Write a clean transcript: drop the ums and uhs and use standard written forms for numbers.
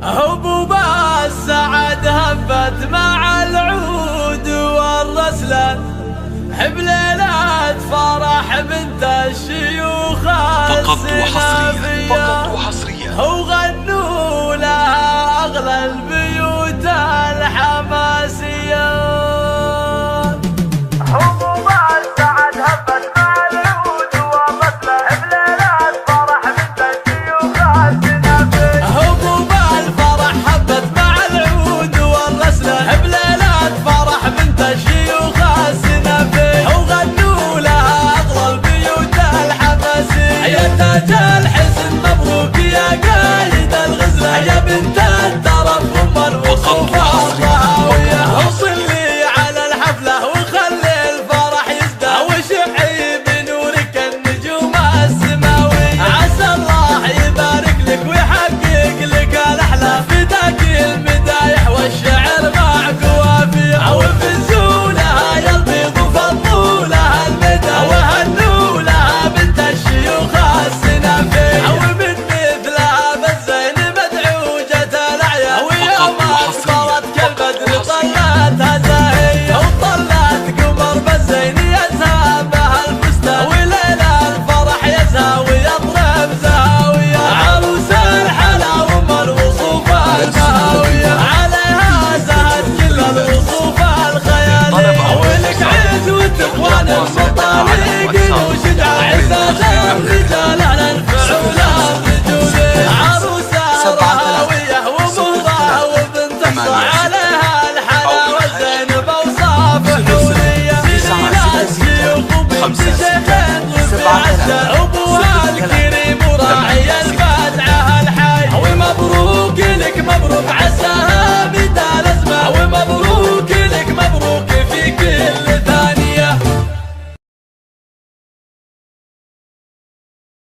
هبوب السعد هبت مع العود والرسلان، بليلة فرح بنت الشيوخ السنافية، وغنوا لها أغلى البيوت الحماسية. هبوب السعد هبت مع العود والرسلان، بليلة فرح بنت الشيوخ السنافية. هبوب الفرح هبت مع العود والرسلان، بليلة فرح بنت الشيوخ السنافية، وغنوا لها أغلى البيوت الحماسية. يا تاج الحسن مبروك يا قايد الغزلان، يا بنت الترف ام الوصوف